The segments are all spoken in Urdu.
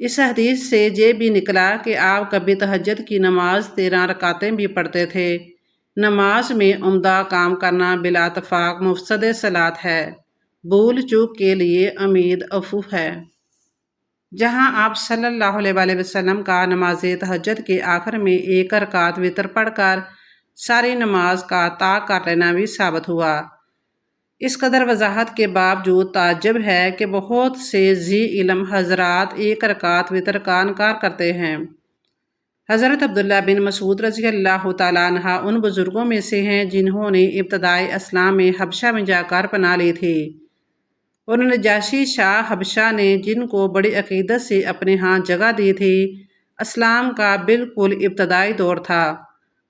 اس حدیث سے یہ بھی نکلا کہ آپ کبھی تہجد کی نماز 13 رکعتیں بھی پڑھتے تھے۔ نماز میں عمدہ کام کرنا بلا اتفاق مفسد صلاۃ ہے۔ بھول چوک کے لیے امید عفو ہے۔ جہاں آپ صلی اللہ علیہ وآلہ وسلم کا نماز تہجد کے آخر میں 1 رکعت وتر پڑھ کر ساری نماز کا طاق کر لینا بھی ثابت ہوا۔ اس قدر وضاحت کے باوجود تعجب ہے کہ بہت سے ذی علم حضرات 1 رکعت وتر کا انکار کرتے ہیں۔ حضرت عبداللہ بن مسعود رضی اللہ تعالیٰ عنہ ان بزرگوں میں سے ہیں جنہوں نے ابتدائی اسلام میں حبشہ میں جا کر پناہ لی تھی، اور نجاشی شاہ حبشہ نے جن کو بڑی عقیدت سے اپنے ہاں جگہ دی تھی۔ اسلام کا بالکل ابتدائی دور تھا۔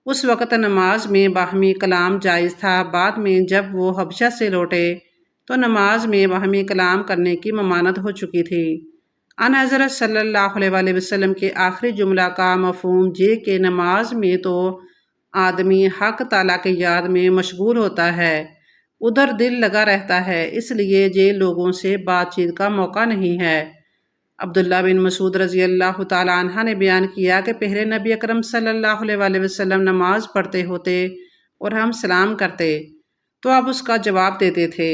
اس وقت نماز میں باہمی کلام جائز تھا۔ بعد میں جب وہ حبشہ سے لوٹے تو نماز میں باہمی کلام کرنے کی ممانعت ہو چکی تھی۔ ان حضرت صلی اللہ علیہ وآلہ وسلم کے آخری جملہ کا مفہوم یہ کہ نماز میں تو آدمی حق تعالیٰ کی یاد میں مشغول ہوتا ہے، ادھر دل لگا رہتا ہے، اس لیے یہ لوگوں سے بات چیت کا موقع نہیں ہے۔ عبداللہ بن مسعود رضی اللہ تعالیٰ عنہ نے بیان کیا کہ پہلے نبی اکرم صلی اللہ علیہ وآلہ وسلم نماز پڑھتے ہوتے اور ہم سلام کرتے تو آپ اس کا جواب دیتے تھے۔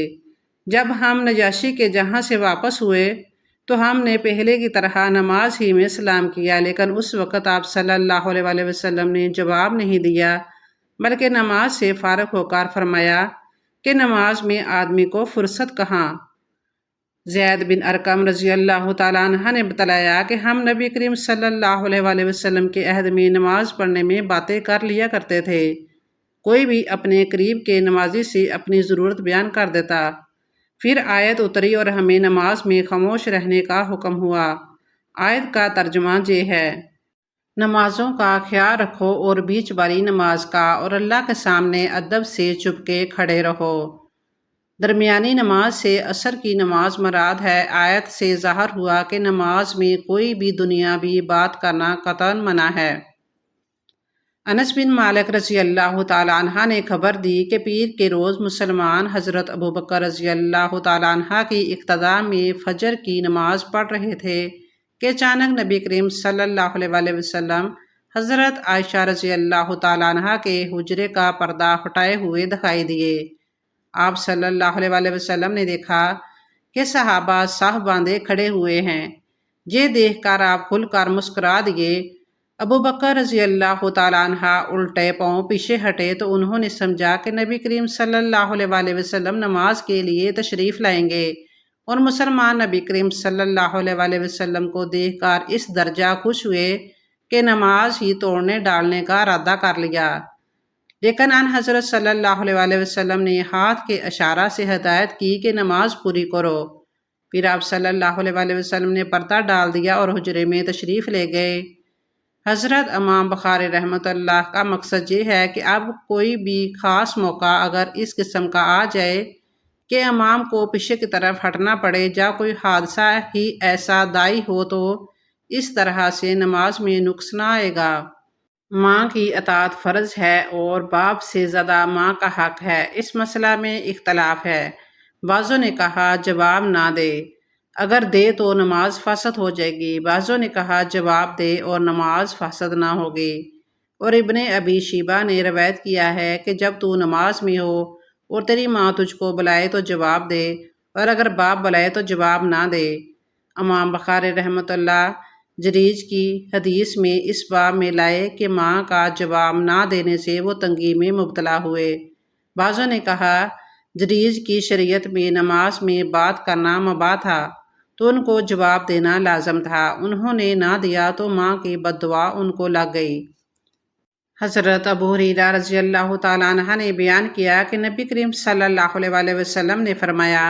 جب ہم نجاشی کے جہاں سے واپس ہوئے تو ہم نے پہلے کی طرح نماز ہی میں سلام کیا، لیکن اس وقت آپ صلی اللہ علیہ وآلہ وسلم نے جواب نہیں دیا، بلکہ نماز سے فارغ ہو کر فرمایا کہ نماز میں آدمی کو فرصت کہاں۔ زید بن ارقم رضی اللہ تعالیٰ عنہ نے بتلایا کہ ہم نبی کریم صلی اللہ علیہ وآلہ وسلم کے عہد میں نماز پڑھنے میں باتیں کر لیا کرتے تھے۔ کوئی بھی اپنے قریب کے نمازی سے اپنی ضرورت بیان کر دیتا، پھر آیت اتری اور ہمیں نماز میں خاموش رہنے کا حکم ہوا۔ آیت کا ترجمہ یہ ہے: نمازوں کا خیال رکھو اور بیچ والی نماز کا، اور اللہ کے سامنے ادب سے چپ کے کھڑے رہو۔ درمیانی نماز سے عصر کی نماز مراد ہے۔ آیت سے ظاہر ہوا کہ نماز میں کوئی بھی دنیاوی بات کرنا قطعاً منع ہے۔ انس بن مالک رضی اللہ تعالیٰ عنہ نے خبر دی کہ پیر کے روز مسلمان حضرت ابوبکر رضی اللہ تعالیٰ عنہ کی اقتداء میں فجر کی نماز پڑھ رہے تھے کہ اچانک نبی کریم صلی اللہ علیہ وآلہ وسلم حضرت عائشہ رضی اللہ تعالیٰ عنہ کے حجرے کا پردہ ہٹائے ہوئے دکھائی دیے۔ آپ صلی اللہ علیہ وآلہ وسلم نے دیکھا کہ صحابہ صف باندھے کھڑے ہوئے ہیں۔ یہ دیکھ کر آپ کھل کر مسکرا دیے۔ ابوبکر رضی اللہ تعالیٰ عنہ الٹے پاؤں پیچھے ہٹے تو انہوں نے سمجھا کہ نبی کریم صلی اللہ علیہ وآلہ وسلم نماز کے لیے تشریف لائیں گے، اور مسلمان نبی کریم صلی اللہ علیہ وآلہ وسلم کو دیکھ کر اس درجہ خوش ہوئے کہ نماز ہی توڑنے ڈالنے کا ارادہ کر لیا۔ لیکن ان حضرت صلی اللہ علیہ وآلہ وسلم نے ہاتھ کے اشارہ سے ہدایت کی کہ نماز پوری کرو۔ پھر آپ صلی اللہ علیہ وآلہ وسلم نے پردہ ڈال دیا اور حجرے میں تشریف لے گئے۔ حضرت امام بخاری رحمۃ اللہ کا مقصد یہ ہے کہ اب کوئی بھی خاص موقع اگر اس قسم کا آ جائے کہ امام کو پیچھے کی طرف ہٹنا پڑے یا کوئی حادثہ ہی ایسا داعی ہو تو اس طرح سے نماز میں نقص نہ آئے گا۔ ماں کی اطاعت فرض ہے اور باپ سے زیادہ ماں کا حق ہے۔ اس مسئلہ میں اختلاف ہے۔ بعضوں نے کہا جواب نہ دے، اگر دے تو نماز فاسد ہو جائے گی۔ بعضوں نے کہا جواب دے اور نماز فاسد نہ ہوگی۔ اور ابن ابی شیبہ نے روایت کیا ہے کہ جب تو نماز میں ہو اور تیری ماں تجھ کو بلائے تو جواب دے، اور اگر باپ بلائے تو جواب نہ دے۔ امام بخاری رحمۃ اللہ جریج کی حدیث میں اس باب میں لائے کہ ماں کا جواب نہ دینے سے وہ تنگی میں مبتلا ہوئے۔ بعضوں نے کہا جریج کی شریعت میں نماز میں بات کرنا مباح تھا تو ان کو جواب دینا لازم تھا، انہوں نے نہ دیا تو ماں کی بد دعا ان کو لگ گئی۔ حضرت ابو ہریرہ رضی اللہ تعالیٰ عنہ نے بیان کیا کہ نبی کریم صلی اللہ علیہ وآلہ وسلم نے فرمایا،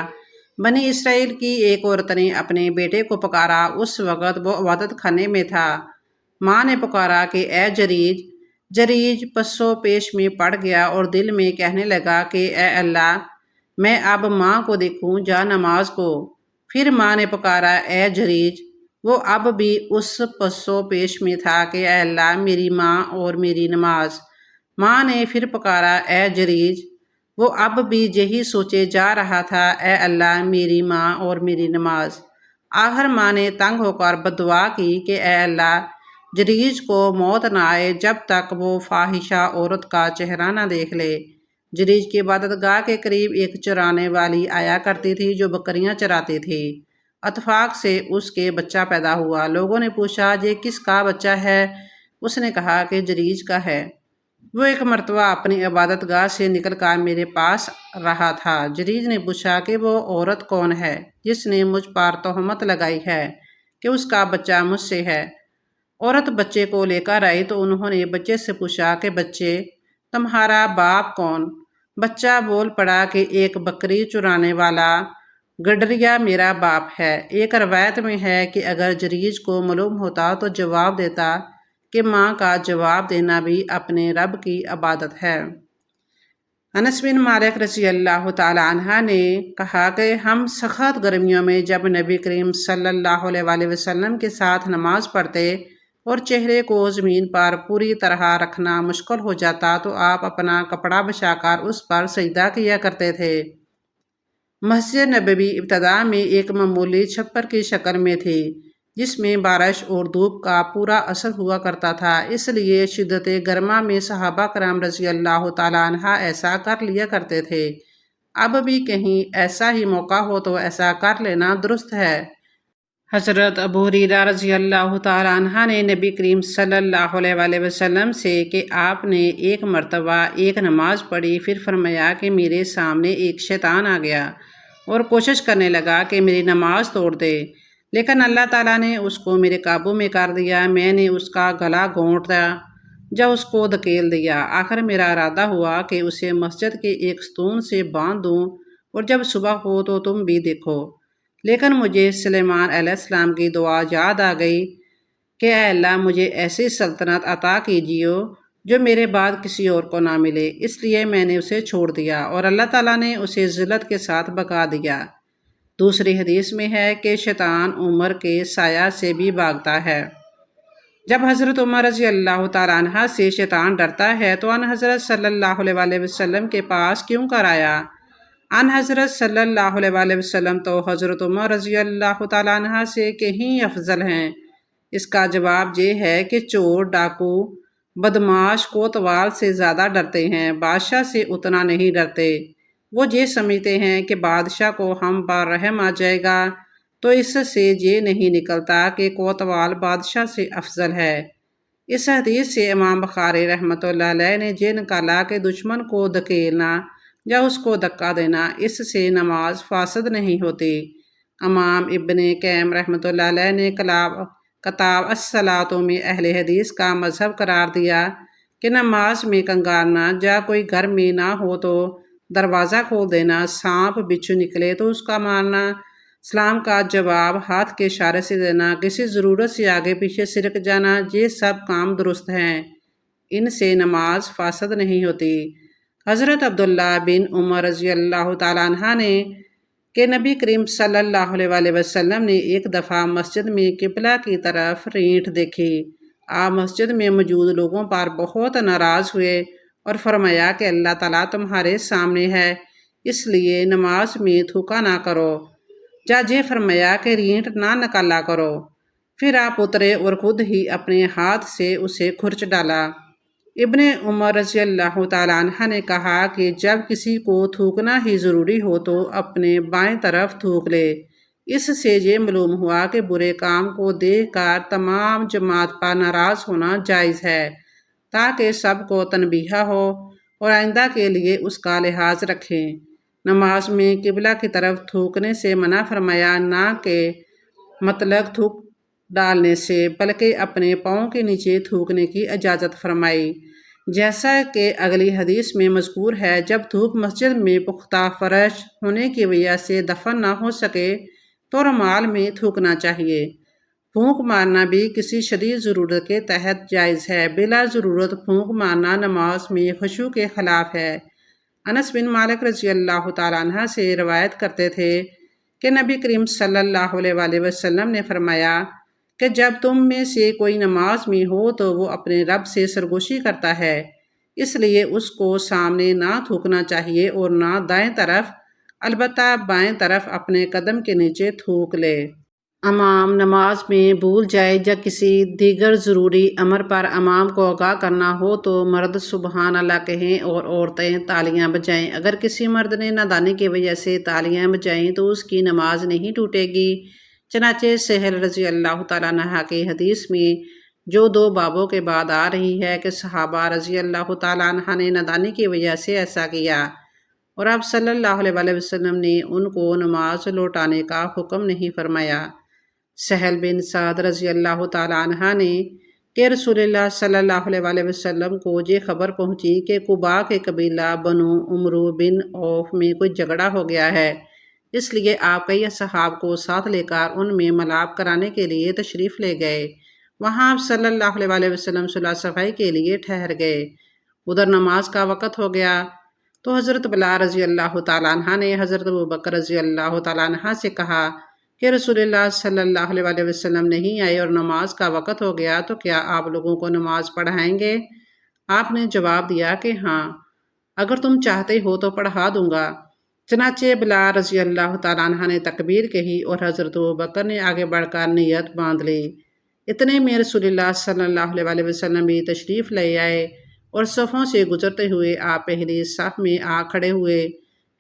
بنی اسرائیل کی ایک عورت نے اپنے بیٹے کو پکارا، اس وقت وہ عبادت خانے میں تھا۔ ماں نے پکارا کہ اے جریج۔ جریج پسو پیش میں پڑ گیا اور دل میں کہنے لگا کہ اے اللہ، میں اب ماں کو دیکھوں یا نماز کو؟ پھر ماں نے پکارا اے جریج۔ وہ اب بھی اس پسو پیش میں تھا کہ اے اللہ، میری ماں اور میری نماز۔ ماں نے پھر پکارا اے جریج۔ وہ اب بھی یہی سوچے جا رہا تھا، اے اللہ، میری ماں اور میری نماز۔ آخر ماں نے تنگ ہو کر بددعا کی کہ اے اللہ، جریج کو موت نہ آئے جب تک وہ فاحشہ عورت کا چہرہ نہ دیکھ لے۔ جریج کی عبادت گاہ کے قریب ایک چرانے والی آیا کرتی تھی جو بکریاں چراتی تھی۔ اتفاق سے اس کے بچہ پیدا ہوا۔ لوگوں نے پوچھا، یہ کس کا بچہ ہے؟ اس نے کہا کہ جریج کا ہے۔ وہ ایک مرتبہ اپنی عبادت گاہ سے نکل کر میرے پاس رہا تھا۔ جریج نے پوچھا کہ وہ عورت کون ہے جس نے مجھ پر تہمت لگائی ہے کہ اس کا بچہ مجھ سے ہے؟ عورت بچے کو لے کر آئی تو انہوں نے بچے سے پوچھا کہ بچے، تمہارا باپ کون؟ بچہ بول پڑا کہ ایک بکری چرانے والا گڈریا میرا باپ ہے۔ ایک روایت میں ہے کہ اگر جریج کو معلوم ہوتا تو جواب دیتا کہ ماں کا جواب دینا بھی اپنے رب کی عبادت ہے۔ انس بن مالک رضی اللہ تعالی عنہ نے کہا کہ ہم سخت گرمیوں میں جب نبی کریم صلی اللہ علیہ وآلہ وسلم کے ساتھ نماز پڑھتے اور چہرے کو زمین پر پوری طرح رکھنا مشکل ہو جاتا تو آپ اپنا کپڑا بچھا کر اس پر سجدہ کیا کرتے تھے۔ مسجد نبوی ابتدا میں ایک معمولی چھپر کی شکل میں تھی جس میں بارش اور دھوپ کا پورا اثر ہوا کرتا تھا، اس لیے شدت گرما میں صحابہ کرام رضی اللہ تعالیٰ عنہ ایسا کر لیا کرتے تھے۔ اب بھی کہیں ایسا ہی موقع ہو تو ایسا کر لینا درست ہے۔ حضرت ابو ہریرہ رضی اللہ تعالیٰ عنہ نے نبی کریم صلی اللہ علیہ وآلہ وسلم سے کہ آپ نے ایک مرتبہ ایک نماز پڑھی، پھر فرمایا کہ میرے سامنے ایک شیطان آ گیا اور کوشش کرنے لگا کہ میری نماز توڑ دے، لیکن اللہ تعالیٰ نے اس کو میرے قابو میں کر دیا۔ میں نے اس کا گلا گھونٹا یا اس کو دھکیل دیا۔ آخر میرا ارادہ ہوا کہ اسے مسجد کے ایک ستون سے باندھ دوں اور جب صبح ہو تو تم بھی دیکھو، لیکن مجھے سلیمان علیہ السلام کی دعا یاد آ گئی کہ اے اللہ، مجھے ایسی سلطنت عطا کیجیے جو میرے بعد کسی اور کو نہ ملے، اس لیے میں نے اسے چھوڑ دیا اور اللہ تعالیٰ نے اسے ذلت کے ساتھ بقا دیا۔ دوسری حدیث میں ہے کہ شیطان عمر کے سایہ سے بھی بھاگتا ہے۔ جب حضرت عمر رضی اللہ تعالیٰ عنہ سے شیطان ڈرتا ہے تو ان حضرت صلی اللہ علیہ وآلہ وسلم کے پاس کیوں کر آیا؟ ان حضرت صلی اللہ علیہ وآلہ وسلم تو حضرت عمر رضی اللہ تعالیٰ عنہ سے کہیں افضل ہیں۔ اس کا جواب یہ ہے کہ چور، ڈاکو، بدمعاش کوتوال سے زیادہ ڈرتے ہیں، بادشاہ سے اتنا نہیں ڈرتے۔ وہ یہ سمجھتے ہیں کہ بادشاہ کو ہم پر رحم آ جائے گا، تو اس سے یہ نہیں نکلتا کہ کوتوال بادشاہ سے افضل ہے۔ اس حدیث سے امام بخاری رحمۃ اللہ علیہ نے یہ نکالا کہ دشمن کو دھکیلنا یا اس کو دھکا دینا، اس سے نماز فاسد نہیں ہوتی۔ امام ابن قیم رحمۃ اللہ علیہ نے کتاب الصلاۃ میں اہل حدیث کا مذہب قرار دیا کہ نماز میں کنگارنا، یا کوئی گھر میں نہ ہو تو دروازہ کھول دینا، سانپ بچھو نکلے تو اس کا مارنا، سلام کا جواب ہاتھ کے اشارے سے دینا، کسی ضرورت سے آگے پیچھے سرک جانا، یہ سب کام درست ہیں، ان سے نماز فاسد نہیں ہوتی۔ حضرت عبداللہ بن عمر رضی اللہ تعالیٰ عنہ نے کہ نبی کریم صلی اللہ علیہ وآلہ وسلم نے ایک دفعہ مسجد میں قبلہ کی طرف رینٹ دیکھی۔ آپ مسجد میں موجود لوگوں پر بہت ناراض ہوئے اور فرمایا کہ اللہ تعالیٰ تمہارے سامنے ہے، اس لیے نماز میں تھوکا نہ کرو، یا یہ فرمایا کہ رینٹ نہ نکالا کرو۔ پھر آپ اترے اور خود ہی اپنے ہاتھ سے اسے کھرچ ڈالا۔ ابن عمر رضی اللہ تعالیٰ عنہ نے کہا کہ جب کسی کو تھوکنا ہی ضروری ہو تو اپنے بائیں طرف تھوک لے۔ اس سے یہ معلوم ہوا کہ برے کام کو دیکھ کر تمام جماعت پر ناراض ہونا جائز ہے، تاکہ سب کو تنبیہ ہو اور آئندہ کے لیے اس کا لحاظ رکھیں۔ نماز میں قبلہ کی طرف تھوکنے سے منع فرمایا، نہ کہ مطلق تھوک ڈالنے سے، بلکہ اپنے پاؤں کے نیچے تھوکنے کی اجازت فرمائی، جیسا کہ اگلی حدیث میں مذکور ہے۔ جب تھوک مسجد میں پختہ فرش ہونے کی وجہ سے دفن نہ ہو سکے تو رومال میں تھوکنا چاہیے۔ پھونک مارنا بھی کسی شدید ضرورت کے تحت جائز ہے، بلا ضرورت پھونک مارنا نماز میں خشوع کے خلاف ہے۔ انس بن مالک رضی اللہ تعالیٰ عنہ سے روایت کرتے تھے کہ نبی کریم صلی اللہ علیہ وآلہ وسلم نے فرمایا کہ جب تم میں سے کوئی نماز میں ہو تو وہ اپنے رب سے سرگوشی کرتا ہے، اس لیے اس کو سامنے نہ تھوکنا چاہیے اور نہ دائیں طرف، البتہ بائیں طرف اپنے قدم کے نیچے تھوک لے۔ امام نماز میں بھول جائے یا کسی دیگر ضروری امر پر امام کو آگاہ کرنا ہو تو مرد سبحان اللہ کہیں اور عورتیں تالیاں بجائیں۔ اگر کسی مرد نے نادانی کی وجہ سے تالیاں بجائیں تو اس کی نماز نہیں ٹوٹے گی۔ چنانچہ سہل رضی اللہ تعالیٰ عنہ کی حدیث میں جو 2 بابوں کے بعد آ رہی ہے کہ صحابہ رضی اللہ تعالیٰ عنہ نے نادانی کی وجہ سے ایسا کیا اور آپ صلی اللہ علیہ وسلم نے ان کو نماز لوٹانے کا حکم نہیں فرمایا۔ سہل بن سعد رضی اللہ تعالیٰ عنہ نے کہ رسول اللہ صلی اللہ علیہ وسلم کو یہ خبر پہنچی کہ قبا کے قبیلہ بنو عمرو بن عوف میں کوئی جھگڑا ہو گیا ہے، اس لیے آپ کئی اصحاب کو ساتھ لے کر ان میں ملاپ کرانے کے لیے تشریف لے گئے۔ وہاں آپ صلی اللہ علیہ وسلم صلح صفائی کے لیے ٹھہر گئے۔ ادھر نماز کا وقت ہو گیا تو حضرت بلال رضی اللہ تعالیٰ عنہ نے حضرت ابوبکر رضی اللہ تعالیٰ عنہ سے کہا کہ رسول اللہ صلی اللہ علیہ وسلم نہیں آئے اور نماز کا وقت ہو گیا تو کیا آپ لوگوں کو نماز پڑھائیں گے؟ آپ نے جواب دیا کہ ہاں، اگر تم چاہتے ہو تو پڑھا دوں گا۔ چنانچہ بلال رضی اللہ تعالیٰ عنہ نے تکبیر کہی اور حضرت ابوبکر نے آگے بڑھ کر نیت باندھ لی۔ اتنے میں رسول اللہ صلی اللہ علیہ وسلم بھی تشریف لے آئے اور صفوں سے گزرتے ہوئے آپ پہلی صف میں آ کھڑے ہوئے۔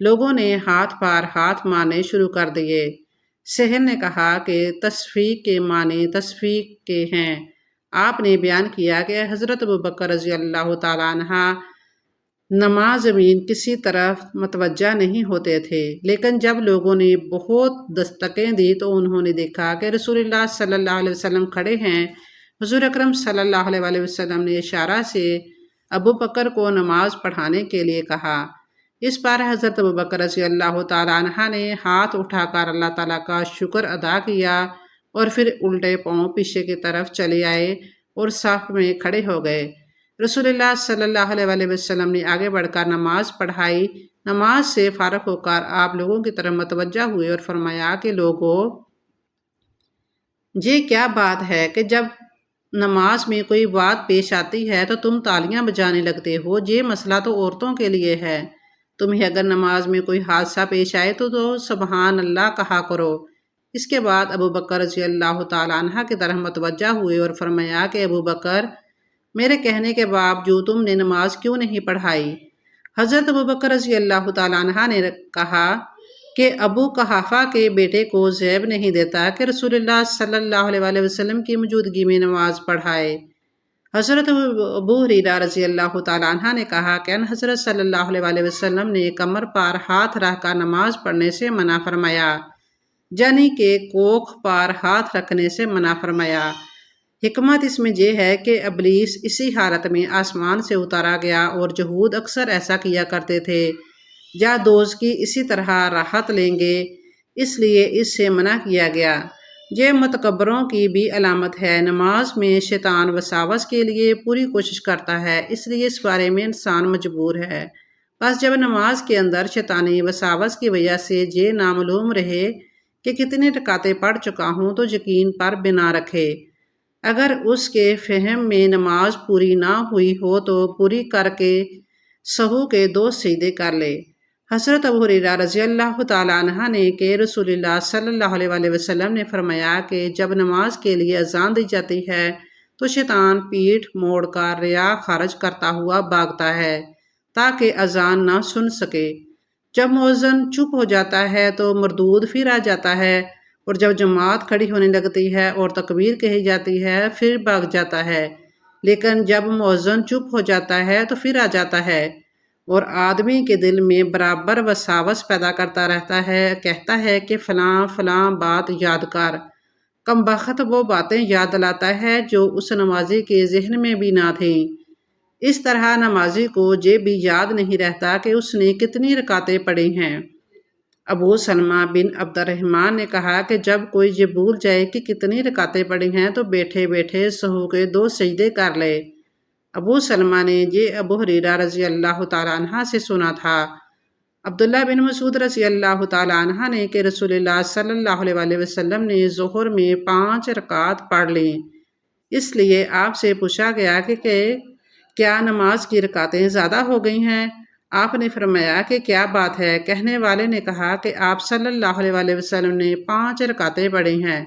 لوگوں نے ہاتھ پر ہاتھ مارنے شروع کر دیے۔ سہل نے کہا کہ تصفیق کے معنی تصفیق کے ہیں۔ آپ نے بیان کیا کہ حضرت ابوبکر رضی اللہ تعالیٰ عنہ نماز زمین کسی طرف متوجہ نہیں ہوتے تھے، لیکن جب لوگوں نے بہت دستکیں دی تو انہوں نے دیکھا کہ رسول اللہ صلی اللہ علیہ وسلم کھڑے ہیں۔ حضور اکرم صلی اللہ علیہ وسلم نے اشارہ سے ابوبکر کو نماز پڑھانے کے لیے کہا۔ اس پر حضرت ابوبکر رضی اللہ تعالیٰ عنہ نے ہاتھ اٹھا کر اللہ تعالیٰ کا شکر ادا کیا اور پھر الٹے پاؤں پیچھے کی طرف چلے آئے اور صف میں کھڑے ہو گئے۔ رسول اللہ صلی اللہ علیہ وسلم نے آگے بڑھ کر نماز پڑھائی۔ نماز سے فارغ ہو کر آپ لوگوں کی طرف متوجہ ہوئے اور فرمایا کہ لوگوں، یہ کیا بات ہے کہ جب نماز میں کوئی بات پیش آتی ہے تو تم تالیاں بجانے لگتے ہو؟ یہ مسئلہ تو عورتوں کے لیے ہے۔ تمہیں اگر نماز میں کوئی حادثہ پیش آئے تو سبحان اللہ کہا کرو۔ اس کے بعد ابوبکر رضی اللہ تعالیٰ عنہ کی طرف متوجہ ہوئے اور فرمایا کہ ابوبکر، میرے کہنے کے باوجود تم نے نماز کیوں نہیں پڑھائی؟ حضرت ابوبکر رضی اللہ تعالیٰ عنہ نے کہا کہ ابو قحافہ کے بیٹے کو زیب نہیں دیتا کہ رسول اللہ صلی اللہ علیہ وسلم کی موجودگی میں نماز پڑھائے۔ حضرت ابو ہریرہ رضی اللہ تعالیٰ عنہ نے کہا کہ حضرت صلی اللہ علیہ وسلم نے کمر پر ہاتھ رکھ کر نماز پڑھنے سے منع فرمایا، یعنی کہ کوکھ پر ہاتھ رکھنے سے منع فرمایا۔ حکمت اس میں یہ ہے کہ ابلیس اسی حالت میں آسمان سے اتارا گیا اور یہود اکثر ایسا کیا کرتے تھے، یا دوزخی اسی طرح راحت لیں گے، اس لیے اس سے منع کیا گیا۔ یہ متکبروں کی بھی علامت ہے۔ نماز میں شیطان وساوس کے لیے پوری کوشش کرتا ہے، اس لیے اس بارے میں انسان مجبور ہے۔ بس جب نماز کے اندر شیطانی وساوس کی وجہ سے یہ نامعلوم رہے کہ کتنی رکعتیں پڑھ چکا ہوں تو یقین پر بنا رکھے۔ اگر اس کے فہم میں نماز پوری نہ ہوئی ہو تو پوری کر کے سہو کے 2 سجدے کر لے۔ حضرت ابو ہریرہ رضی اللہ تعالیٰ عنہ نے کہ رسول اللہ صلی اللہ علیہ وسلم نے فرمایا کہ جب نماز کے لیے اذان دی جاتی ہے تو شیطان پیٹھ موڑ کر ریا خارج کرتا ہوا بھاگتا ہے تاکہ اذان نہ سن سکے۔ جب مؤذن چپ ہو جاتا ہے تو مردود پھر آ جاتا ہے، اور جب جماعت کھڑی ہونے لگتی ہے اور تکبیر کہی جاتی ہے پھر بھاگ جاتا ہے، لیکن جب مؤذن چپ ہو جاتا ہے تو پھر آ جاتا ہے اور آدمی کے دل میں برابر وساوس پیدا کرتا رہتا ہے، کہتا ہے کہ فلاں فلاں بات یاد کر۔ کم بخت وہ باتیں یاد لاتا ہے جو اس نمازی کے ذہن میں بھی نہ تھیں۔ اس طرح نمازی کو یہ بھی یاد نہیں رہتا کہ اس نے کتنی رکعتیں پڑھی ہیں۔ ابو سلمہ بن عبد الرحمن نے کہا کہ جب کوئی یہ بھول جائے کہ کتنی رکعتیں پڑھی ہیں تو بیٹھے بیٹھے سہو کے 2 سجدے کر لے۔ ابو سلمہ نے یہ ابو ہریرہ رضی اللہ تعالیٰ عنہ سے سنا تھا۔ عبداللہ بن مسعود رضی اللہ تعالیٰ عنہ نے کہ رسول اللہ صلی اللہ علیہ وسلم نے ظہر میں 5 رکعت پڑھ لیں، اس لیے آپ سے پوچھا گیا کہ کیا نماز کی رکعتیں زیادہ ہو گئی ہیں؟ آپ نے فرمایا کہ کیا بات ہے؟ کہنے والے نے کہا کہ آپ صلی اللہ علیہ وسلم نے 5 رکعتیں پڑھی ہیں۔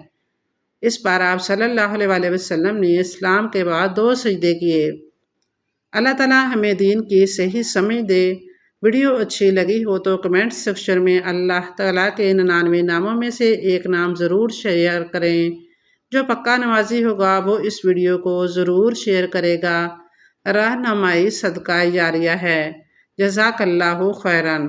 اس بار آپ صلی اللہ علیہ وسلم نے اسلام کے بعد 2 سجدے کیے۔ اللہ تعالیٰ ہمیں دین کی صحیح سمجھ دے۔ ویڈیو اچھی لگی ہو تو کمنٹ سیکشن میں اللہ تعالیٰ کے 99 ناموں میں سے ایک نام ضرور شیئر کریں۔ جو پکا نمازی ہوگا وہ اس ویڈیو کو ضرور شیئر کرے گا۔ رہنمائی صدقہ جاریہ ہے۔ جزاک اللہ خیراً۔